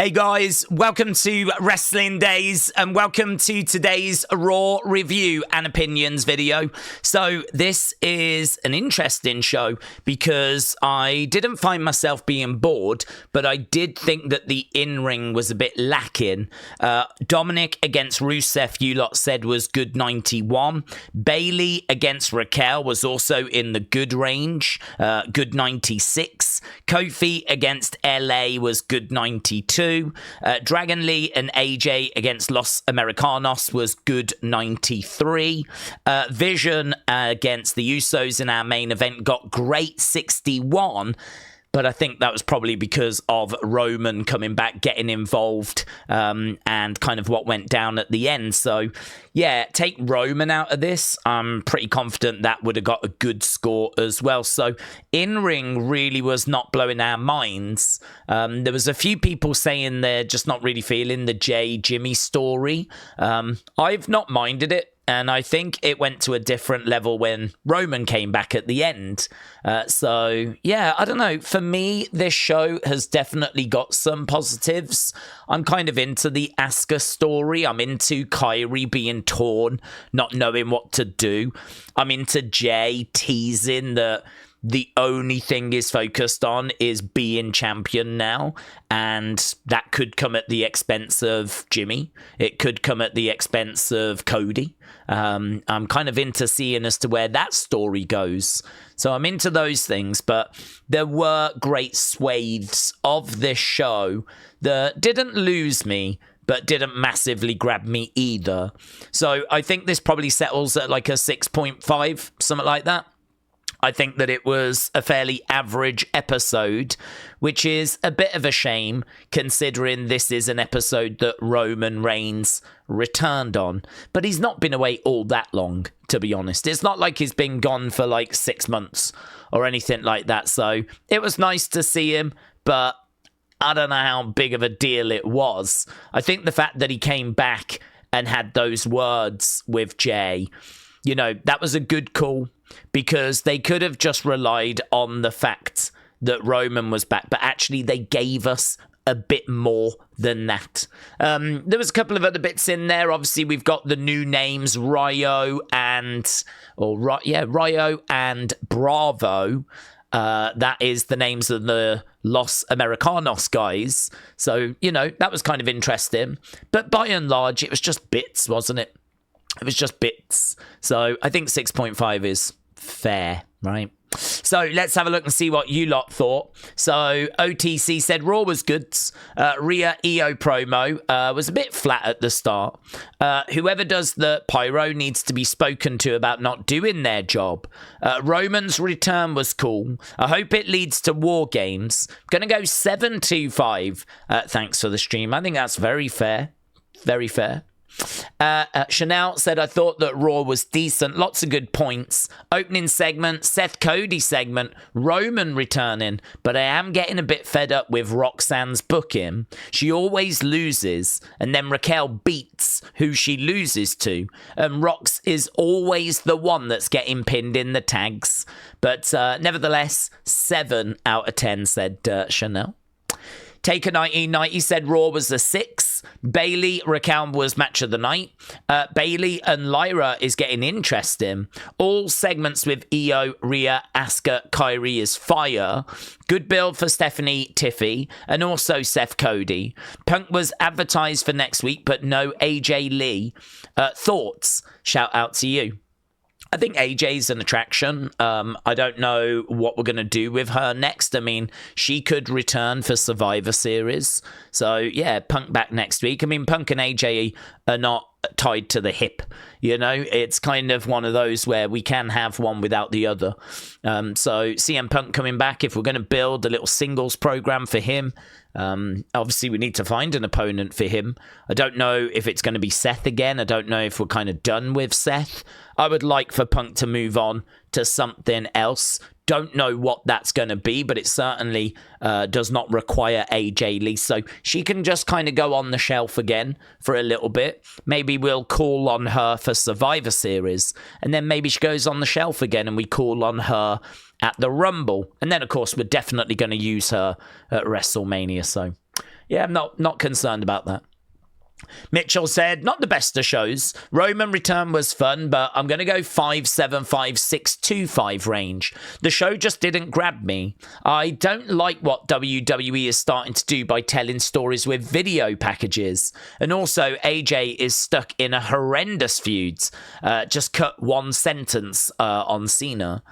Hey guys, welcome to Wrestling Daze and welcome to today's Raw review and opinions video. So this is an interesting show because I didn't find myself being bored, but I did think that the in-ring was a bit lacking. Dominik against Rusev, you lot said was good 91. Bayley against Raquel was also in the good range, good 96. Kofi against LA was good 92. Dragon Lee and AJ against Los Americanos was good 93. Vision against the Usos in our main event got great 61. But I think that was probably because of Roman coming back, getting involved, and kind of what went down at the end. So, yeah, take Roman out of this. I'm pretty confident that would have got a good score as well. So, in-ring really was not blowing our minds. There was a few people saying they're just not really feeling the Jimmy story. I've not minded it. And I think it went to a different level when Roman came back at the end. So, yeah, I don't know. For me, this show has definitely got some positives. I'm kind of into the Asuka story. I'm into Kairi being torn, not knowing what to do. I'm into Jay teasing that the only thing he's focused on is being champion now, and that could come at the expense of Jimmy. It could come at the expense of Cody. I'm kind of into seeing as to where that story goes. So I'm into those things, but there were great swathes of this show that didn't lose me, but didn't massively grab me either. So I think this probably settles at like a 6.5, something like that. I think that it was a fairly average episode, which is a bit of a shame considering this is an episode that Roman Reigns returned on. But he's not been away all that long, to be honest. It's not like he's been gone for like 6 months or anything like that. So it was nice to see him, but I don't know how big of a deal it was. I think the fact that he came back and had those words with Jay, you know, that was a good call, because they could have just relied on the fact that Roman was back, but actually they gave us a bit more than that. There was a couple of other bits in there. Obviously, we've got the new names, Ryo and Bravo. That is the names of the Los Americanos guys. So, you know, that was kind of interesting. But by and large, it was just bits, wasn't it? It was just bits. So I think 6.5 is fair, right? So let's have a look and see what you lot thought. So OTC said Raw was good. Rhea Iyo promo was a bit flat at the start. Whoever does the pyro needs to be spoken to about not doing their job. Roman's return was cool. I hope it leads to War Games. I'm going to go 7.25. Thanks for the stream. I think that's very fair. Very fair. Chanel said, I thought that Raw was decent. Lots of good points. Opening segment, Seth Cody segment, Roman returning, but I am getting a bit fed up with Roxanne's booking. She always loses, and then Raquel beats who she loses to, and Rox is always the one that's getting pinned in the tags. But nevertheless, 7 out of 10, said Chanel. Taker 1990 said Raw was a 6. Bayley, Raquel was match of the night. Bayley and Lyra is getting interesting. All segments with Iyo, Rhea, Asuka, Kairi is fire. Good build for Stephanie, Tiffy, and also Seth Cody. Punk was advertised for next week, but no AJ Lee. Thoughts? Shout out to you. I think AJ's an attraction. I don't know what we're going to do with her next. I mean, she could return for Survivor Series. So, yeah, Punk back next week. I mean, Punk and AJ are not tied to the hip, you know? It's kind of one of those where we can have one without the other. So, CM Punk coming back, if we're going to build a little singles program for him, obviously we need to find an opponent for him. I don't know if it's going to be Seth again. I don't know if we're kind of done with Seth. I would like for Punk to move on to something else. Don't know what that's going to be, but it certainly does not require AJ Lee. So she can just kind of go on the shelf again for a little bit. Maybe we'll call on her for Survivor Series, and then maybe she goes on the shelf again and we call on her at the Rumble. And then, of course, we're definitely going to use her at WrestleMania. So yeah, I'm not concerned about that. Mitchell said, not the best of shows. Roman return was fun, but I'm going to go 575, 625 range. The show just didn't grab me. I don't like what WWE is starting to do by telling stories with video packages. And also, AJ is stuck in a horrendous feud. Just cut one sentence on Cena.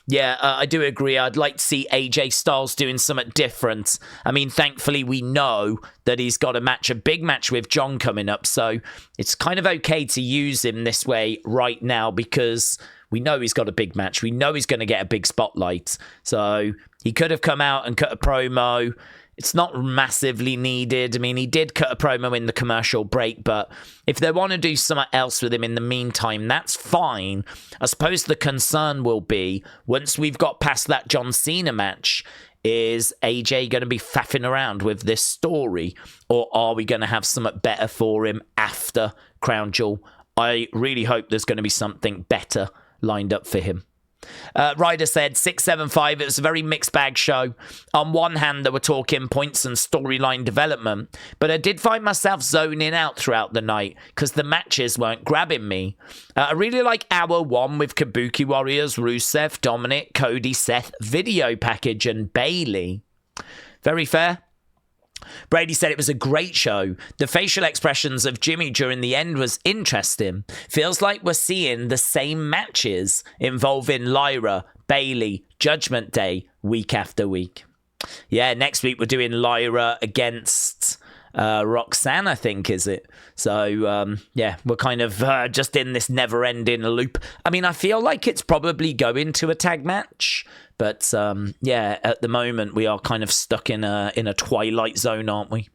Yeah, I do agree. I'd like to see AJ Styles doing something different. I mean, thankfully, we know that he's got a big match with John coming up. So it's kind of okay to use him this way right now because we know he's got a big match. We know he's going to get a big spotlight. So he could have come out and cut a promo. It's not massively needed. I mean, he did cut a promo in the commercial break, but if they want to do something else with him in the meantime, that's fine. I suppose the concern will be, once we've got past that John Cena match, is AJ going to be faffing around with this story, or are we going to have something better for him after Crown Jewel? I really hope there's going to be something better lined up for him. Ryder said 675. It was a very mixed bag show. On one hand, they were talking points and storyline development, but I did find myself zoning out throughout the night because the matches weren't grabbing me. I really like hour one with Kabuki Warriors, Rusev, Dominik, Cody, Seth, video package, and Bayley. Very fair. Brady said it was a great show. The facial expressions of Jimmy during the end was interesting. Feels like we're seeing the same matches involving Lyra, Bayley, Judgment Day, week after week. Yeah, next week we're doing Lyra against Roxanne, I think, is it? So, yeah, we're kind of just in this never-ending loop. I mean, I feel like it's probably going to a tag match. But, yeah, at the moment, we are kind of stuck in a twilight zone, aren't we?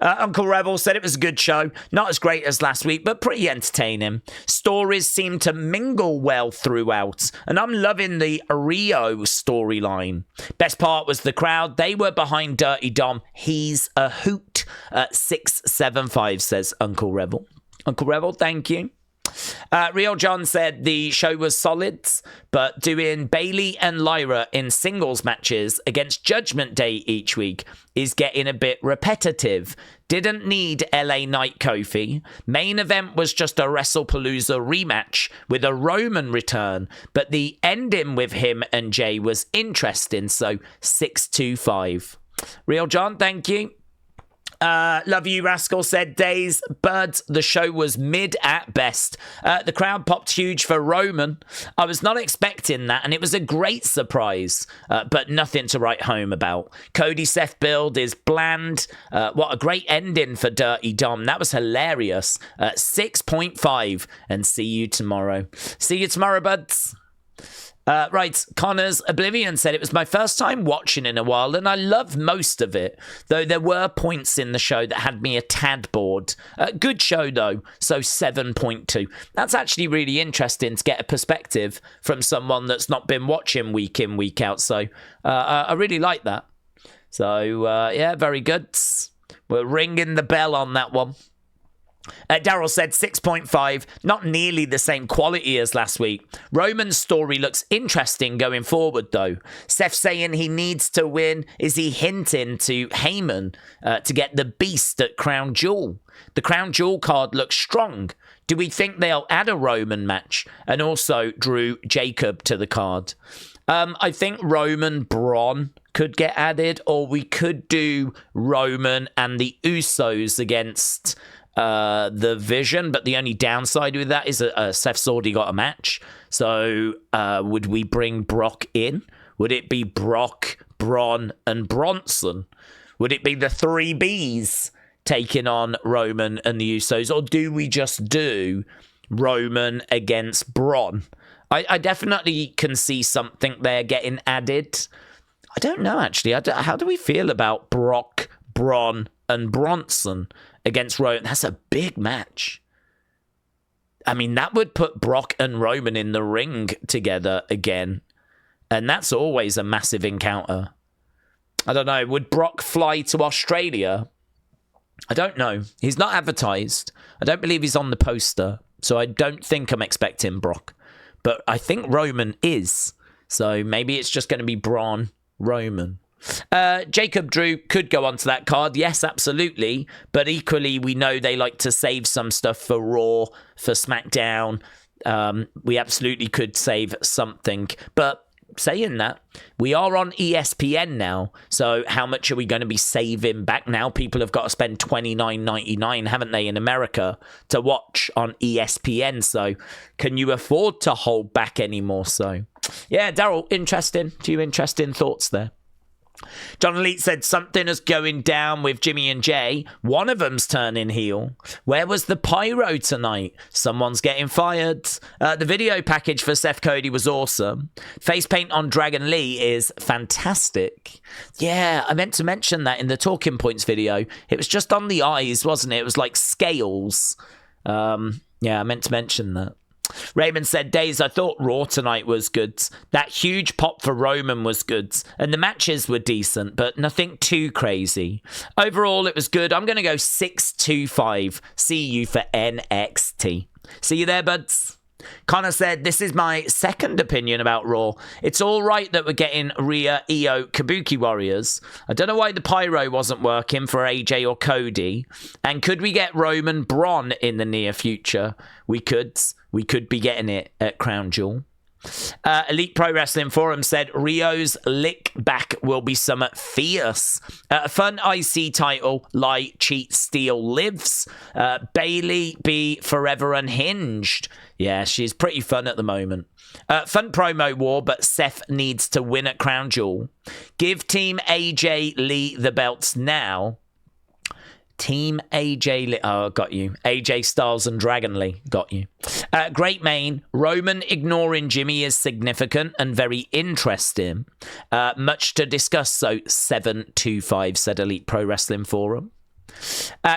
Uncle Rebel said it was a good show. Not as great as last week, but pretty entertaining. Stories seem to mingle well throughout. And I'm loving the Rio storyline. Best part was the crowd. They were behind Dirty Dom. He's a hoot. 675, says Uncle Rebel. Uncle Rebel, thank you. Real John said the show was solid, but doing Bayley and Lyra in singles matches against Judgment Day each week is getting a bit repetitive. Didn't need LA Knight Kofi. Main event was just a WrestlePalooza rematch with a Roman return, but the ending with him and Jay was interesting, so 625. Real John, thank you. Love You Rascal said, Daze, Birds, the show was mid at best. The crowd popped huge for Roman. I was not expecting that, and it was a great surprise, but nothing to write home about. Cody Seth build is bland. What a great ending for Dirty Dom. That was hilarious. 6.5, and see you tomorrow. See you tomorrow, buds. Right, Connor's Oblivion said it was my first time watching in a while, and I loved most of it, though there were points in the show that had me a tad bored. Good show, though, so 7.2. That's actually really interesting to get a perspective from someone that's not been watching week in, week out, so I really like that. So, yeah, very good. We're ringing the bell on that one. Daryl said 6.5, not nearly the same quality as last week. Roman's story looks interesting going forward, though. Seth saying he needs to win. Is he hinting to Heyman to get the beast at Crown Jewel? The Crown Jewel card looks strong. Do we think they'll add a Roman match and also Drew Jacob to the card? I think Roman Braun could get added, or we could do Roman and the Usos against the Vision, but the only downside with that is Seth's already got a match. So would we bring Brock in? Would it be Brock, Braun, and Bronson? Would it be the 3 Bs taking on Roman and the Usos, or do we just do Roman against Braun? I definitely can see something there getting added. I don't know, actually. How do we feel about Brock, Braun, and Bronson against Roman? That's a big match. I mean, that would put Brock and Roman in the ring together again. And that's always a massive encounter. I don't know. Would Brock fly to Australia? I don't know. He's not advertised. I don't believe he's on the poster. So I don't think I'm expecting Brock. But I think Roman is. So maybe it's just going to be Braun, Roman. Jacob Drew could go onto that card. Yes, absolutely. But equally, we know they like to save some stuff for Raw, for SmackDown. We absolutely could save something. But saying that, we are on ESPN now. So how much are we going to be saving back now? People have got to spend $29.99, haven't they, in America to watch on ESPN. So can you afford to hold back anymore? So yeah, Daryl, interesting. A few interesting thoughts there. John Elite said something is going down with Jimmy and Jay. One of them's turning heel. Where was the pyro tonight? Someone's getting fired. The video package for Seth Cody was awesome. Face paint on Dragon Lee is fantastic. Yeah, I meant to mention that in the Talking Points video. It was just on the eyes, wasn't it? It was like scales. Yeah, I meant to mention that. Raymond said, Daze, I thought Raw tonight was good. That huge pop for Roman was good. And the matches were decent, but nothing too crazy. Overall, it was good. I'm going to go 6-2-5. See you for NXT. See you there, buds. Connor said, this is my second opinion about Raw. It's all right that we're getting Rhea, Iyo, Kabuki Warriors. I don't know why the pyro wasn't working for AJ or Cody. And could we get Roman Braun in the near future? We could. We could be getting it at Crown Jewl. Elite Pro Wrestling Forum said Rio's lick back will be somewhat fierce. Fun IC title, lie, cheat, steal, lives. Bayley be forever unhinged. Yeah, she's pretty fun at the moment. Fun promo war, but Seth needs to win at Crown Jewl. Give Team AJ Lee the belts now. Team AJ Lee. Oh, got you. AJ Styles and Dragon Lee. Got you. Great main. Roman ignoring Jimmy is significant and very interesting. Much to discuss, so 725, said Elite Pro Wrestling Forum.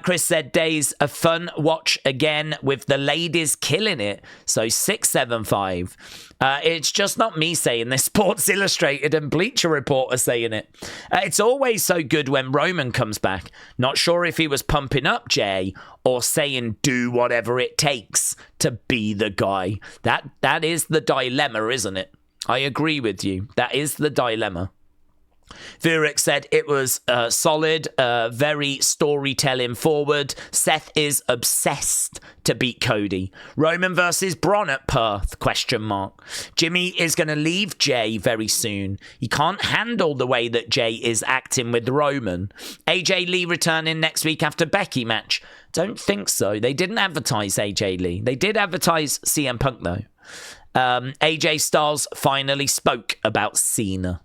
Chris said, Days a fun watch again with the ladies killing it. So 675. It's just not me saying this. Sports Illustrated and Bleacher Report are saying it. It's always so good when Roman comes back. Not sure if he was pumping up Jay or saying do whatever it takes to be the guy. That is the dilemma, isn't it? I agree with you. That is the dilemma. Vurick said it was solid, very storytelling forward. Seth is obsessed to beat Cody. Roman versus Braun at Perth, ? Jimmy is going to leave Jay very soon. He can't handle the way that Jay is acting with Roman. AJ Lee returning next week after Becky match. Don't think so. They didn't advertise AJ Lee. They did advertise CM Punk though. AJ Styles finally spoke about Cena.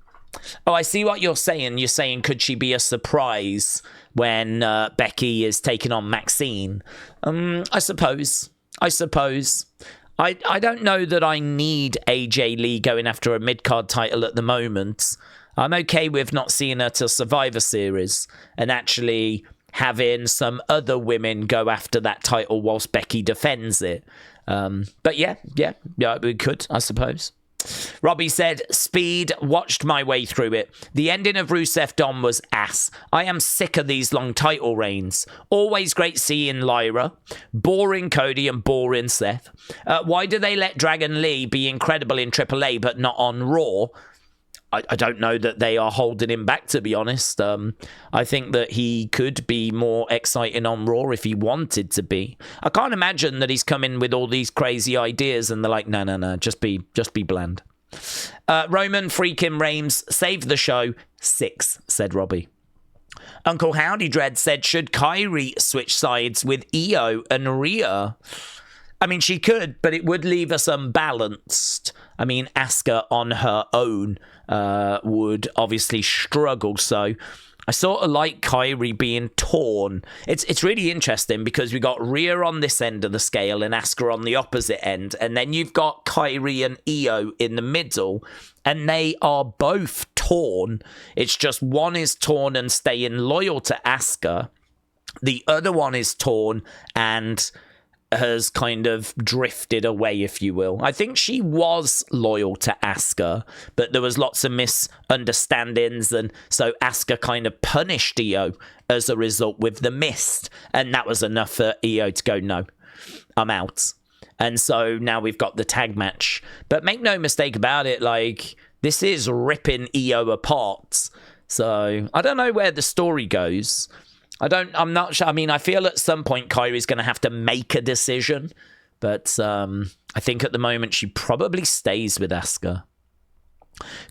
Oh, I see what you're saying. You're saying, could she be a surprise when Becky is taking on Maxine? I suppose. I don't know that I need AJ Lee going after a mid-card title at the moment. I'm okay with not seeing her till Survivor Series and actually having some other women go after that title whilst Becky defends it. But yeah, we could, I suppose. Robbie said, Speed, watched my way through it. The ending of Rusev Dom was ass. I am sick of these long title reigns. Always great seeing Lyra. Boring Cody and boring Seth. Why do they let Dragon Lee be incredible in AAA but not on Raw? I don't know that they are holding him back, to be honest. I think that he could be more exciting on Raw if he wanted to be. I can't imagine that he's coming with all these crazy ideas and they're like, no, just be bland. Roman freaking Reigns saved the show. 6, said Robbie. Uncle Howdy Dread said, should Kairi switch sides with Iyo and Rhea? I mean, she could, but it would leave us unbalanced. I mean, Asuka on her own would obviously struggle. So I sort of like Kairi being torn. It's really interesting because we got Rhea on this end of the scale and Asuka on the opposite end. And then you've got Kairi and Iyo in the middle. And they are both torn. It's just one is torn and staying loyal to Asuka. The other one is torn and has kind of drifted away, if you will. I think she was loyal to Asuka, but there was lots of misunderstandings, and so Asuka kind of punished Iyo as a result with the mist, and that was enough for Iyo to go, no, I'm out. And so now we've got the tag match. But make no mistake about it, like, this is ripping Iyo apart. So I don't know where the story goes. I'm not sure. I mean, I feel at some point Kairi's going to have to make a decision. But I think at the moment she probably stays with Asuka.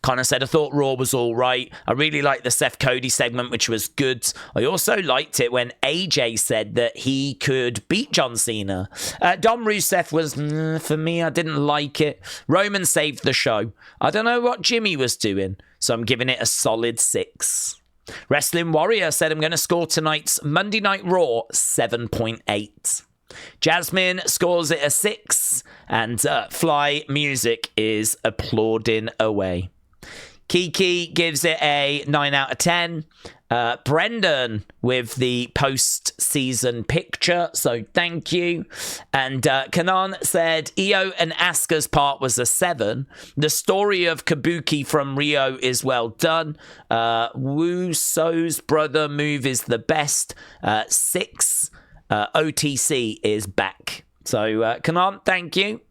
Connor said, I thought Raw was all right. I really liked the Seth Cody segment, which was good. I also liked it when AJ said that he could beat John Cena. Dom Rusev was, for me, I didn't like it. Roman saved the show. I don't know what Jimmy was doing, so I'm giving it a solid 6. Wrestling Warrior said, I'm going to score tonight's Monday Night Raw 7.8. Jasmine scores it a 6, and Fly Music is applauding away. Kiki gives it a 9 out of 10. Brendan with the post-season picture, so thank you. And Kanan said, Iyo and Asuka's part was a 7. The story of Kabuki from Rio is well done. Wuso's brother move is the best. 6. OTC is back. So, Kanan, thank you.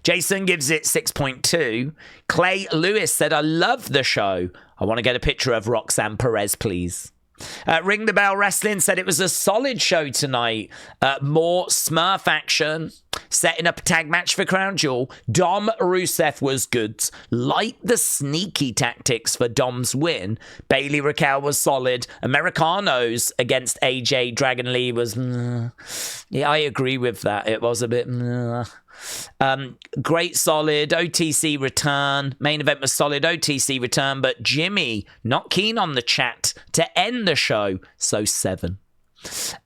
Jason gives it 6.2. Clay Lewis said, I love the show. I want to get a picture of Roxanne Perez, please. Ring the Bell Wrestling said it was a solid show tonight. More Smurf action. Setting up a tag match for Crown Jewl. Dom Rusev was good. Like the sneaky tactics for Dom's win. Bayley Raquel was solid. Americanos against AJ Dragon Lee was... Yeah, I agree with that. It was a bit... Great solid OTC return. Main event was solid OTC return, but Jimmy not keen on the chat to end the show, so 7.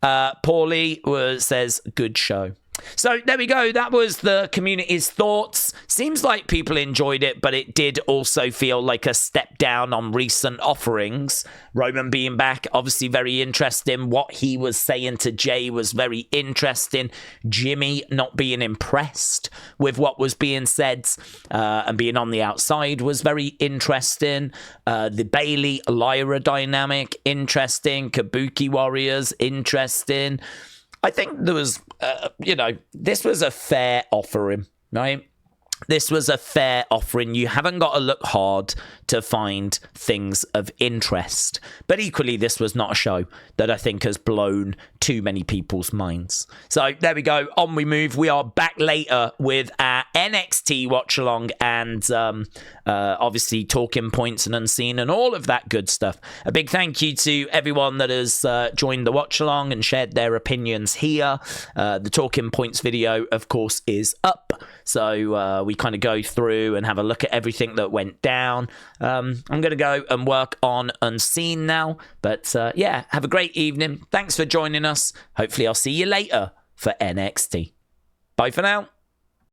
Paulie says good show. So there we go. That was the community's thoughts. Seems like people enjoyed it, but it did also feel like a step down on recent offerings. Roman being back, obviously very interesting. What he was saying to Jay was very interesting. Jimmy not being impressed with what was being said and being on the outside was very interesting. The Bayley Lyra dynamic, interesting. Kabuki Warriors, interesting. I think there was, this was a fair offering, right? This was a fair offering. You haven't got to look hard to find things of interest. But equally, this was not a show that I think has blown too many people's minds. So there we go. On we move. We are back later with our NXT watch along and obviously talking points and unseen and all of that good stuff. A big thank you to everyone that has joined the watch along and shared their opinions here. The talking points video, of course, is up. So we kind of go through and have a look at everything that went down. I'm going to go and work on Unseen now. But yeah, have a great evening. Thanks for joining us. Hopefully I'll see you later for NXT. Bye for now.